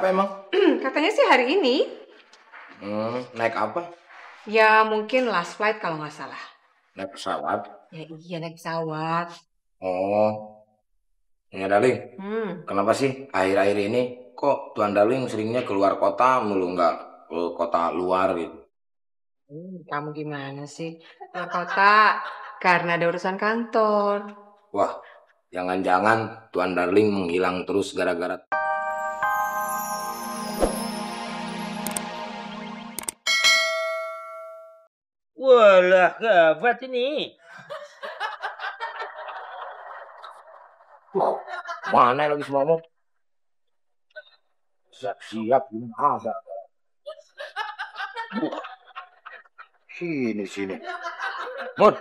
apa emang? Katanya sih hari ini. Naik apa? Ya mungkin last flight kalau nggak salah. Naik pesawat? Ya iya naik pesawat. Oh, ya Darling. Kenapa sih akhir-akhir ini kok Tuan Darling seringnya keluar kota mulu, nggak ke kota luar gitu? Kamu gimana sih? Keluar kota karena ada urusan kantor. Wah, jangan-jangan Tuan Darling menghilang terus gara-gara... Walah, gawat ini. Mana lagi semua mau? Siap-siap, belum ada. Sini. Mur,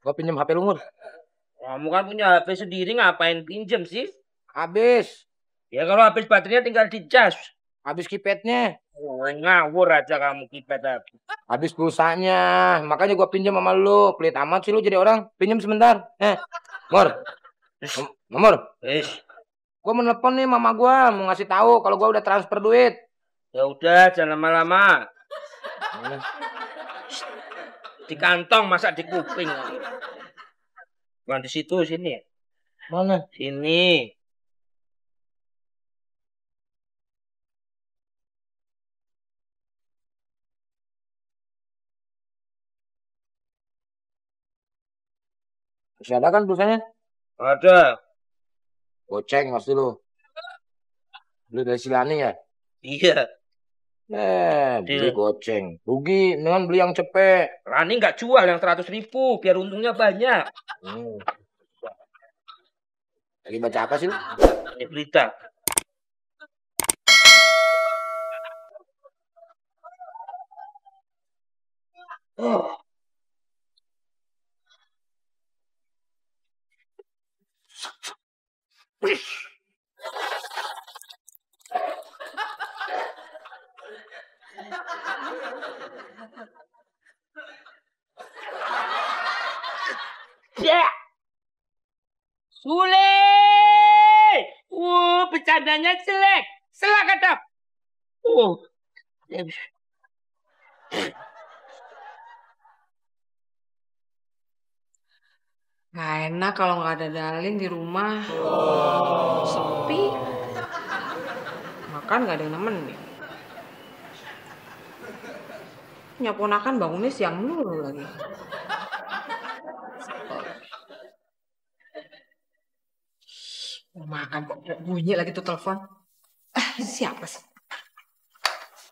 gua pinjam HP lu, Mur. Kamu kan punya HP sendiri, ngapain pinjem sih? Habis. Ya kalau habis baterainya tinggal dicas. Habis kipetnya. Ngawur aja kamu kipet aku. Habis pulsanya. Makanya gua pinjam sama lu. Pelit amat sih lu jadi orang. Pinjam sebentar. Mur. Mur. Gua mau nelpon nih mama gua, mau ngasih tahu kalau gua udah transfer duit. Ya udah, jangan lama-lama. Di kantong, masa di kuping. Bukan di situ, sini. Mana? Sini. Masih ada kan pulsanya? Ada. Goceng pasti lu. Lu dari Silani ya? Iya. Beli goceng. Rugi dengan beli yang cepet. Rani nggak jual yang 100.000 biar untungnya banyak. Lagi baca apa sih lu? Ini berita. Ya. Sule. Bercandanya jelek. Selak kadap. Gak enak kalau nggak ada Darling di rumah. Sepi. Makan nggak ada yang nemenin. Nyaponakan bangunnya siang dulu lagi. Mau makan kok bunyi lagi tuh telepon. Siapa sih?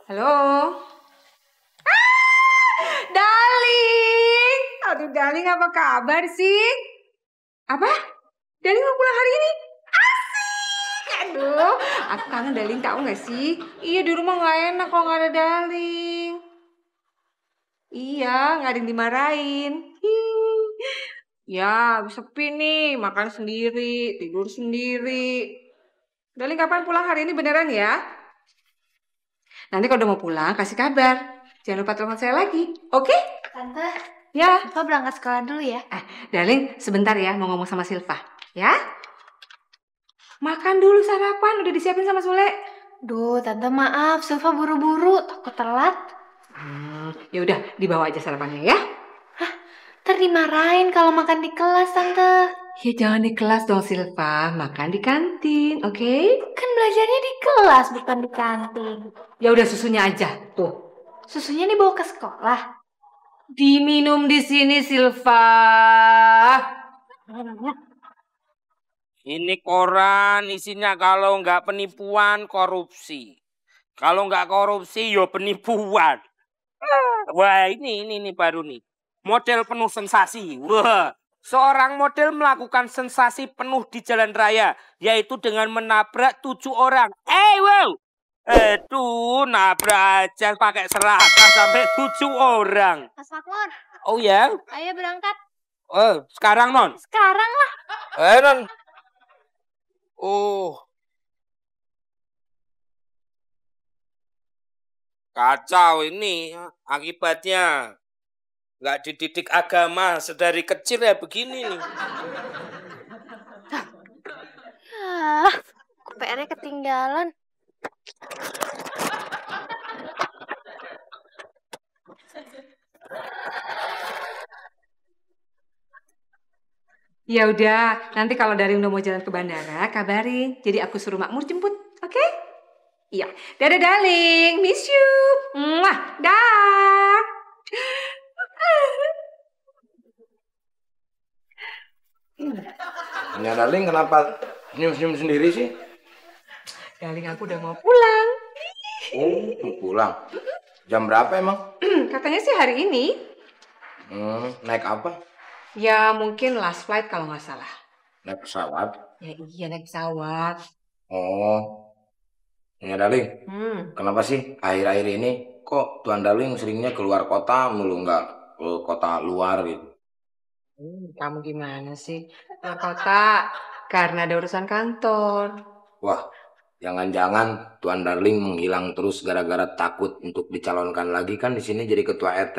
Halo. Darling. Aduh Darling, apa kabar sih? Apa? Darling mau pulang hari ini? Asik. Aduh, aku kangen Darling, tahu nggak sih? Iya, di rumah nggak enak kalau nggak ada Darling. Iya, nggak ada yang dimarahin. Ya, sepi nih, makan sendiri, tidur sendiri. Darling kapan pulang hari ini beneran ya? Nanti kalau udah mau pulang, kasih kabar. Jangan lupa telepon saya lagi, oke? Tante, ya. Silva berangkat sekolah dulu ya. Darling, sebentar ya, mau ngomong sama Silva, ya? Makan dulu sarapan, udah disiapin sama Sule. Duh, Tante maaf, Silva buru-buru, takut telat. Ya udah, dibawa aja sarapannya ya. Hah? Ntar dimarahin kalau makan di kelas, Tante. Ya jangan di kelas dong Silva, makan di kantin, oke? Kan belajarnya di kelas, bukan di kantin. Ya udah susunya aja, tuh. Susunya dibawa ke sekolah. Diminum di sini Silva. Ini koran isinya kalau nggak penipuan korupsi. Kalau nggak korupsi yo penipuan. Wah ini baru nih. Model penuh sensasi. Wah, seorang model melakukan sensasi penuh di jalan raya, yaitu dengan menabrak 7 orang. Wow. Nabrak aja pakai seragam sampai 7 orang. Mas Makmur. Oh ya? Ayo berangkat. Sekarang Non? Sekarang lah. Non. Kacau ini akibatnya. Nggak dididik agama sedari kecil ya begini nih. PR-nya ketinggalan. Ya udah, nanti kalau Daring udah mau jalan ke bandara, kabarin. Jadi aku suruh Makmur jemput, oke? Iya. Dadah darling, miss you. Mwah, dah. Ya darling, kenapa senyum-senyum sendiri sih? Darling, aku udah mau pulang. Oh, mau pulang. Jam berapa emang? Katanya sih hari ini. Naik apa? Ya mungkin last flight kalau nggak salah. Naik pesawat. Ya iya naik pesawat. Oh, ya darling. Kenapa sih akhir-akhir ini kok Tuan Darling seringnya keluar kota mulu, nggak ke kota luar gitu? Kamu gimana sih? Keluar kota karena ada urusan kantor. Wah, jangan-jangan Tuan Darling menghilang terus gara-gara takut untuk dicalonkan lagi kan di sini jadi ketua RT?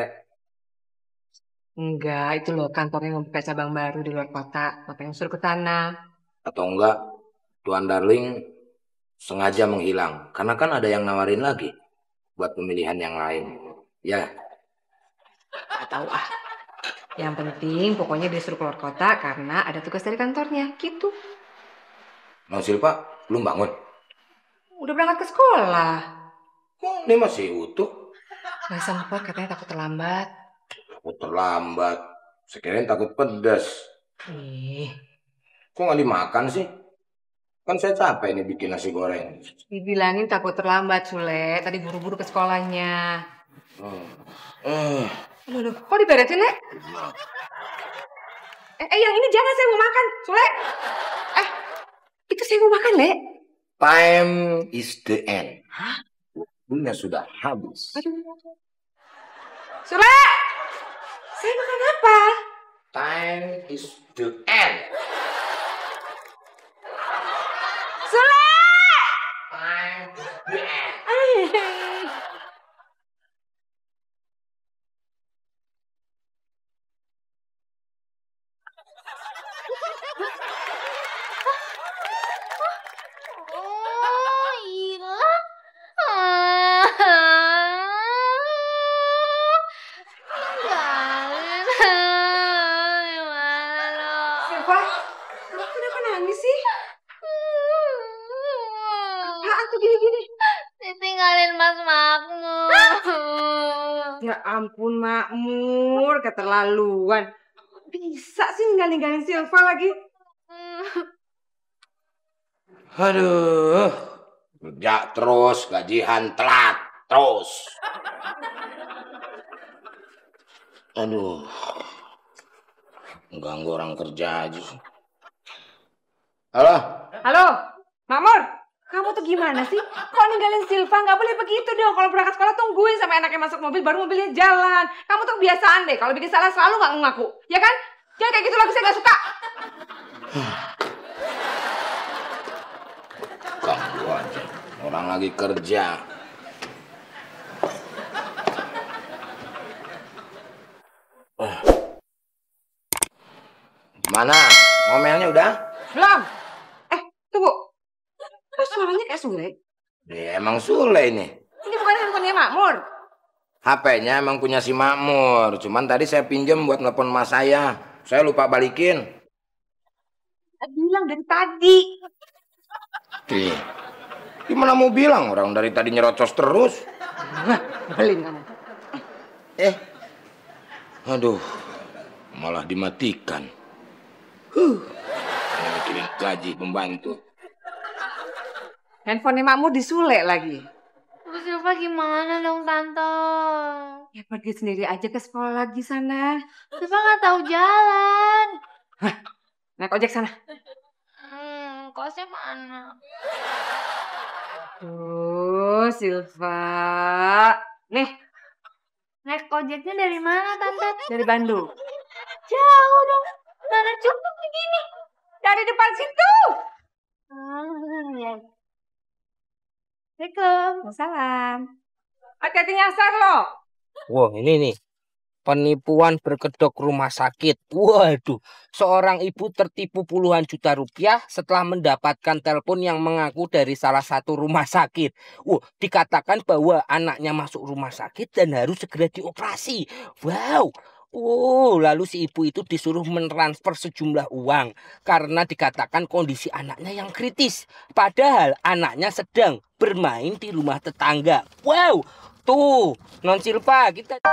Enggak, itu loh kantornya mau buka cabang baru di luar kota. Makanya suruh ke sana. Atau enggak Tuan Darling sengaja menghilang karena kan ada yang nawarin lagi buat pemilihan yang lain. Ya, Gak tahu ah. Yang penting pokoknya dia suruh keluar kota karena ada tugas dari kantornya. Gitu. Bang Silva belum bangun. Udah berangkat ke sekolah. Kok ini masih utuh? Gak sempet katanya takut terlambat. Takut terlambat. Sekirain takut pedas. Ih, Kok nggak dimakan sih? Kan saya capek nih bikin nasi goreng. dibilangin takut terlambat Sule. Tadi buru-buru ke sekolahnya. Aduh, kok diberesin, Le? Yang ini jangan, saya mau makan, Sule. Itu saya mau makan, Le. Time is the end. Waktunya sudah habis. Aduh. Sule! Saya makan apa? Time is the end. Sule! Time is the end. Oh, hilang. Tinggalin. Gimana dong? Silva, kamu kenapa nangis sih? Apaan tuh gini-gini? Ditinggalin Mas Makmur. Ya ampun, Makmur, keterlaluan. Bisa sih ninggalin Silva lagi? Aduh, kerja terus, gajian telat terus. Aduh, mengganggu orang kerja aja sih. Halo, Halo, Makmur, kamu tuh gimana sih? Kok ninggalin Silva? Nggak boleh begitu dong. Kalau berangkat sekolah tungguin sampai anaknya masuk mobil, baru mobilnya jalan. Kamu tuh kebiasaan deh. Kalau bikin salah selalu nggak ngaku, ya kan? Jangan kayak gitu lagi, saya nggak suka. ganggu aja. Orang lagi kerja. Gimana? Ngomelnya udah? Belum. Tunggu. Kok suaranya kayak Sule? Ya, emang Sule ini. Ini bukan handphonenya Makmur. HP-nya emang punya si Makmur. Cuman tadi saya pinjam buat nelpon mas saya. Saya lupa balikin. Bilang dari tadi. Gimana mau bilang? Orang dari tadi nyerocos terus. Nyebelin kamu. Aduh, malah dimatikan. Mikirin gaji pembantu. Handphonenya Makmur di Sule lagi. Bu Silva gimana dong Tante? Ya pergi sendiri aja ke sekolah lagi sana. Silva nggak tahu jalan. Naik ojek sana. Kosnya mana? Tuh, Silva. Nih, Naik ojeknya dari mana Tante? dari Bandung. Jauh dong. Mana cukup begini? Dari depan situ. Ya. Assalamualaikum. Salam. Hati-hati nyasar loh. Wah, ini nih. Penipuan berkedok rumah sakit. Waduh, seorang ibu tertipu puluhan juta rupiah setelah mendapatkan telepon yang mengaku dari salah satu rumah sakit. Dikatakan bahwa anaknya masuk rumah sakit dan harus segera dioperasi. Wow. Lalu si ibu itu disuruh mentransfer sejumlah uang karena dikatakan kondisi anaknya yang kritis. Padahal anaknya sedang bermain di rumah tetangga. Wow, tuh, Non Silva, kita...